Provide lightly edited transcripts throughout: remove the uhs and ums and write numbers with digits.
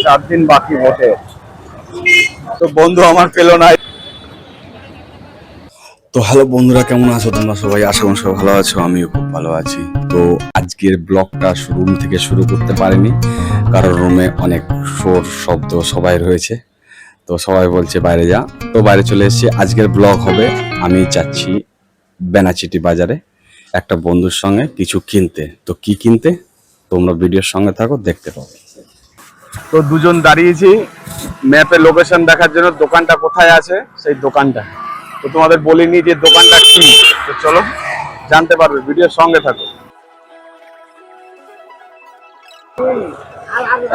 4 দিন বাকি ভোটে। তো বন্ধু আমার পেলো না। তো হ্যালো বন্ধুরা, কেমন আছো তোমরা সবাই? আশা করি সবাই ভালো আছো, আমিও খুব ভালো আছি। তো আজকের ব্লগটা রুম থেকে শুরু করতে পারিনি, কারণ রুমে অনেক শোর শব্দ সবাই রয়েছে। তো সবাই বলছে বাইরে যা, তো বাইরে চলে এসেছি। আজকের ব্লগ হবে আমি যাচ্ছি বেনাচিটি বাজারে একটা বন্ধুর সঙ্গে কিছু কিনতে। তো কি কিনতে তোমরা ভিডিওর সঙ্গে থাকো, দেখতে পাবে। তো দুজন দাঁড়িয়েছি ম্যাপে লোকেশন দেখার জন্য, দোকানটা কোথায় আছে সেই দোকানটা। তো তোমাদের বলিনি যে দোকানটা কি, তো চলো জানতে পারবে, ভিডিওর সঙ্গে থাকো।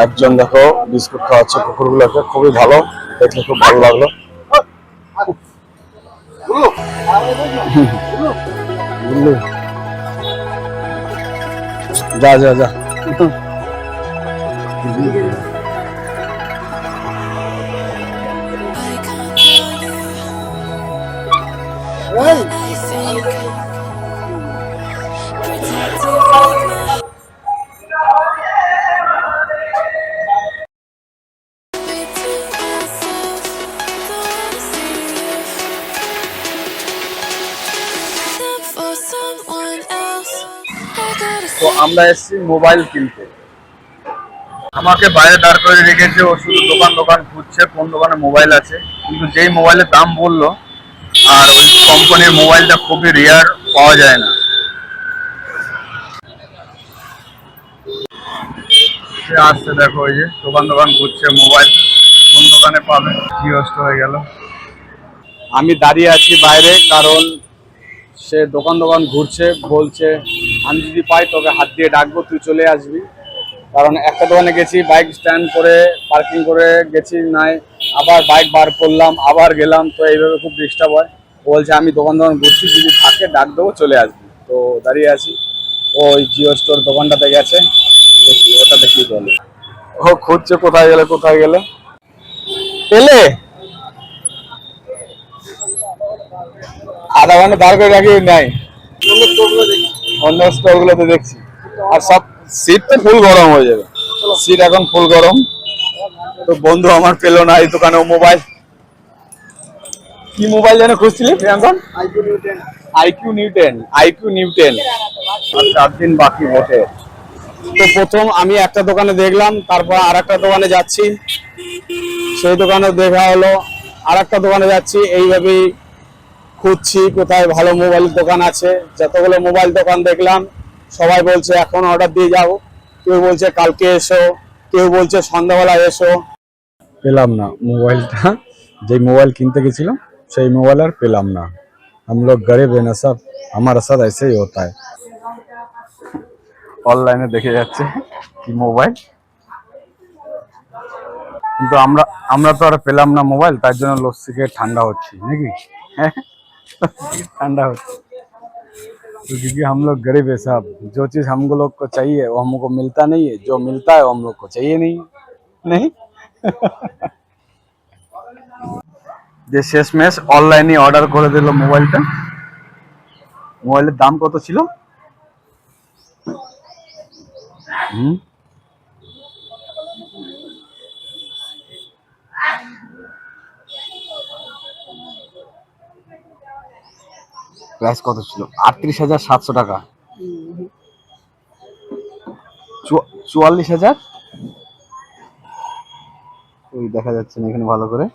একজন দেখো বিস্কুট খাওয়াচ্ছে কুকুরগুলোকে, খুবই ভালো, দেখলে খুব ভালো লাগলো। যা যা যা। তো আমরা এসেছি মোবাইল কিনতে। আমাকে বাইরে দাঁড় করে রেখেছে, ও শুধু দোকান দোকান ঘুরছে কোন দোকানে মোবাইল আছে। কিন্তু যেই মোবাইলের দাম বললো, আর ওই কোম্পানির মোবাইলটা খুবই রেয়ার, পাওয়া যায় না। সে আসছে দেখো, ওই যে দোকান দোকান ঘুরছে, মোবাইল কোন দোকানে পাবে, জিওস্ট হয়ে গেল। আমি দাঁড়িয়ে আছি বাইরে, কারণ সে দোকান দোকান ঘুরছে, বলছে আমি যদি পাই তোকে হাত দিয়ে ডাকবো, তুই চলে আসবি। কারণ একটা দোকানে গেছি, বাইক স্ট্যান্ড করে পার্কিং করে গেছি, নাই আবার বাইক বার করলাম, আবার গেলাম, তো এইভাবে খুব ডিস্টার্ব হয়। বলছে আমি দোকান দোকান ঘুরছি, যদি থাকে ডাক দেবো, চলে আসবি। তো দাঁড়িয়ে আছি, ওই জিও স্টোর দোকানটাতে গেছে, দেখি ওটাতে কি বলে। ও খুঁজছে কোথায় গেলে কোথায় গেলে, পেলে আধা ঘন্টা দাঁড় করে রাখি নাই, অন্য স্টোর গুলোতে দেখছি। আর সব সিট তো ফুল গরম হয়ে যাবে, সিট এখন ফুল গরম। তো বন্ধু আমার পেলো না এই দোকানে মোবাইল। কি মোবাইল যেন খুঁজছিলি প্রিয়াঙ্কন? IQ new 10। আর 4 দিন বাকি ভোটে। তো প্রথম আমি একটা দোকানে দেখলাম, তারপর আর একটা দোকানে যাচ্ছি, সেই দোকানে দেখা হলো, আর একটা দোকানে যাচ্ছি, এইভাবেই খুঁজছি কোথায় ভালো মোবাইলের দোকান আছে। যতগুলো মোবাইল দোকান দেখলাম, সবাই বলছে এখন অর্ডার দিয়ে যাও, কেউ বলছে কালকে এসো, কেউ বলছে সন্ধ্যাবেলা এসো। পেলাম না মোবাইলটা, যে মোবাইল কিনতে গেছিলাম সেই মোবাইল আর পেলাম না। हम लोग गरीब है ना सब, हमारा साथ ऐसे ही होता है। অনলাইনে দেখে যাচ্ছে কি মোবাইল, কিন্তু আমরা আমরা তো আর পেলাম না মোবাইল, তার জন্য লস্যি খেয়ে ঠান্ডা হচ্ছে নাকি। হ্যাঁ, ঠান্ডা হচ্ছে। तो क्योंकि हम लोग गरीब है साहब, जो चीज हम लोग को चाहिए वो हमको मिलता नहीं है, जो मिलता है वो हम लोग को चाहिए नहीं। नहीं, যে শেষমেশ অনলাইনে অর্ডার করে দিল মোবাইলটা। মোবাইলের দাম কত ছিল? হুম, প্রাইস কত ছিল? 38,700 টাকা। 44,000, ওই দেখা যাচ্ছে না এখানে ভালো করে।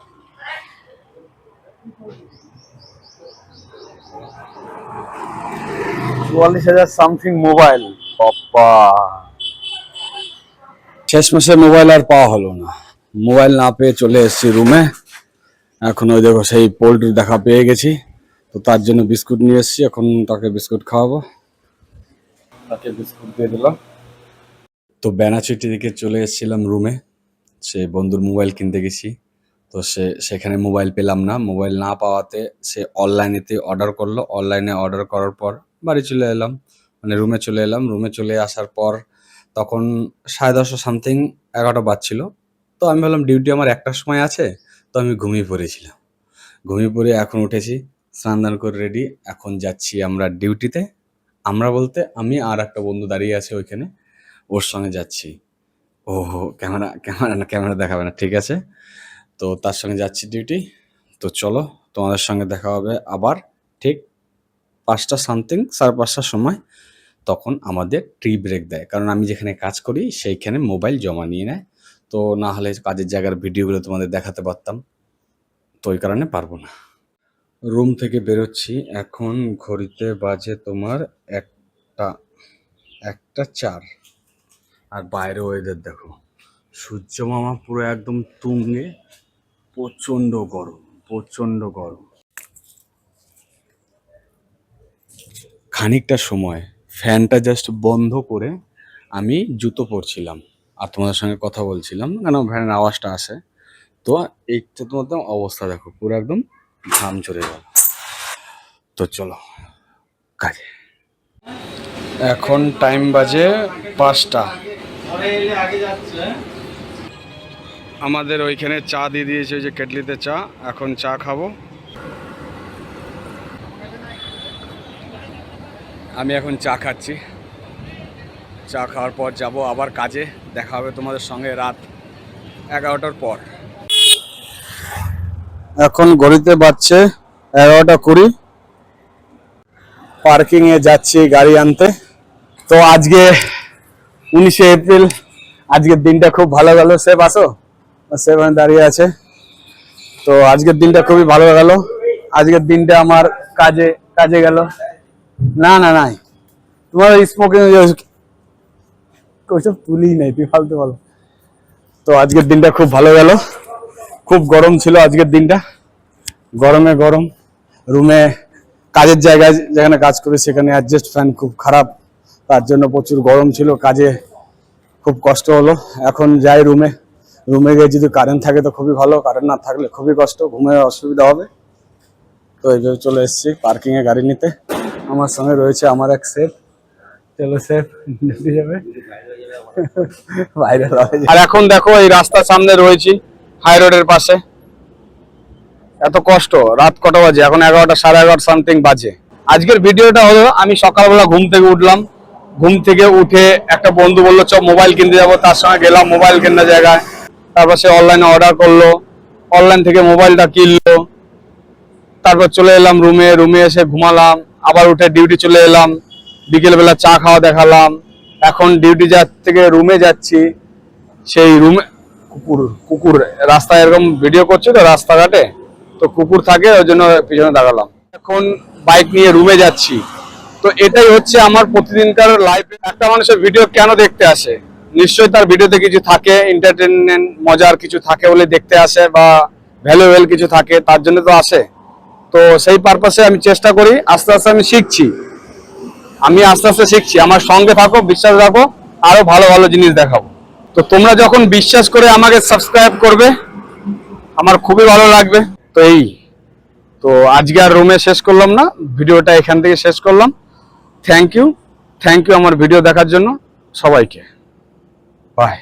44,000 সামথিং মোবাইল। বাবা, শেষমেশে মোবাইল আর পাওয়া হলো না। মোবাইল না পেয়ে চলে এসেছি রুমে। এখন ওই দেখো সেই পোল্ট্রি দেখা পেয়ে গেছি, তো তার জন্য বিস্কুট নিয়ে এসেছি, এখন তাকে বিস্কুট খাওয়াবো। তাকে বিস্কুট দিয়ে দিলাম। তো বেনাচিটি থেকে চলে এসেছিলাম রুমে, সে বন্ধুর মোবাইল কিনতে গেছি। তো সেখানে মোবাইল পেলাম না, মোবাইল না পাওয়াতে সে অনলাইনেতে অর্ডার করলো। অনলাইনে অর্ডার করার পর বাড়ি চলে এলাম, মানে রুমে চলে এলাম। রুমে চলে আসার পর তখন 10:30 সামথিং, 11টা বাজছিল। তো আমি ভাবলাম ডিউটি আমার 1টার সময় আছে, তো আমি ঘুমিয়ে পড়েছিলাম। ঘুমিয়ে পড়ে এখন উঠেছি, স্নান দান করে রেডি, এখন যাচ্ছি আমরা ডিউটিতে। আমরা বলতে আমি আর একটা বন্ধু দাঁড়িয়ে আছে ওইখানে, ওর সঙ্গে যাচ্ছি। ও ক্যামেরা ক্যামেরা না, ক্যামেরা দেখাবে না, ঠিক আছে। তো তার সঙ্গে যাচ্ছি ডিউটি। তো চলো, তোমাদের সঙ্গে দেখা হবে আবার ঠিক 5টা সামথিং, 5:30টার সময়। তখন আমাদের টি ব্রেক দেয়, কারণ আমি যেখানে কাজ করি সেইখানে মোবাইল জমা নিয়ে নেয়। তো না হলে কাজের জায়গার ভিডিওগুলো তোমাদের দেখাতে পারতাম, তো ওই কারণে পারবো না। রুম থেকে বেরোচ্ছি, এখন ঘড়িতে বাজে তোমার 1টা 4। আর বাইরে ওয়েদার দেখো, সূর্য মামা পুরো একদম তুঙ্গে, প্রচণ্ড গরম, প্রচণ্ড গরম। খানিকটা সময় ফ্যানটা জাস্ট বন্ধ করে আমি জুতো পরছিলাম আর তোমাদের সঙ্গে কথা বলছিলাম, কেন ফ্যানের আওয়াজটা আসে। তো এইটার মধ্যে অবস্থা দেখো, পুরো একদম ঘাম চড়ে গেল। তো চলো কাজে। এখন টাইম বাজে 5টা। আমাদের ওইখানে চা দিয়ে দিয়েছে, ওই যে কেটলিতে চা। এখন চা খাবো। আমি এখন চা খাচ্ছি। চা খাওয়ার পর যাব আবার কাজে। দেখা হবে তোমাদের সঙ্গে রাত 11টার পর। এখন ঘড়িতে বাজছে 11টা 20। পার্কিংয়ে যাচ্ছি গাড়ি আনতে। তো আজকে 19শে এপ্রিল, আজকের দিনটা খুব ভালো গেল। সেফ আসো, সেফ দাঁড়িয়ে আছে। তো আজকের দিনটা খুবই ভালো গেল। আজকের দিনটা আমার কাজে গেল। না না নাই, তোমার স্মোকিং ওইসব তুলি নাই, তুই ফালতু বলো। তো আজকের দিনটা খুব ভালো গেল। খুব গরম ছিল আজকের দিনটা, গরমে গরম। রুমে কাজের জায়গায় যেখানে কাজ করি সেখানে অ্যাডজাস্ট ফ্যান খুব খারাপ, তার জন্য প্রচুর গরম ছিল, কাজে খুব কষ্ট হলো। এখন যাই রুমে গিয়ে যদি কারেন্ট থাকে তো খুবই ভালো, কারেন্ট না থাকলে খুবই কষ্ট, ঘুমে অসুবিধা হবে। তো এইভাবে চলে এসেছি পার্কিংয়ে গাড়ি নিতে। আমার সঙ্গে রয়েছে আমার এক সেফ। চলো সেফ যাবে বাইরে। আর এখন দেখো এই রাস্তার সামনে রয়েছি, হাই রোডের পাশে। এত কষ্ট, রাত কটা বাজে? এখন 11টা 11:30 সামথিং বাজে। আজকের ভিডিওটা হলো, আমি সকালবেলা ঘুম থেকে উঠলাম। ঘুম থেকে উঠে একটা বন্ধু বললো চ মোবাইল কিনতে যাবো, তার সঙ্গে গেলাম মোবাইল কেনার জায়গায়। তারপর সে অনলাইনে অর্ডার করলো, অনলাইন থেকে মোবাইলটা কিনলো। তারপর চলে এলাম রুমে এসে ঘুমালাম, আবার উঠে ডিউটি চলে এলাম। বিকেলবেলা চা খাওয়া দেখালাম। এখন ডিউটি থেকে রুমে যাচ্ছি। সেই রুমে কুকুর রাস্তায় এরকম ভিডিও করছে তো রাস্তাঘাটে, তো কুকুর থাকে, ওই জন্য পিছনে দাঁড়ালাম। এখন বাইক নিয়ে রুমে যাচ্ছি। তো এটাই হচ্ছে আমার প্রতিদিনকার লাইফে। একটা মানুষের ভিডিও কেন দেখতে আসে? নিশ্চয়ই তার ভিডিওতে কিছু থাকে, এন্টারটেনমেন্ট মজার কিছু থাকে বলে দেখতে আসে, বা ভ্যালুয়েবল কিছু থাকে, তার জন্য তো আসে। তো সেই পারপাসে আমি চেষ্টা করি, আস্তে আস্তে আমি শিখছি। আমার সঙ্গে থাকো, বিশ্বাস রাখো, আরো ভালো ভালো জিনিস দেখাবো। তো তোমরা যখন বিশ্বাস করে আমাকে সাবস্ক্রাইব করবে, আমার খুবই ভালো লাগবে। তো আজকে আর রুমে শেষ করলাম না, ভিডিওটা এখান থেকে শেষ করলাম। থ্যাংক ইউ আমার ভিডিও দেখার জন্য সবাইকে। বাই।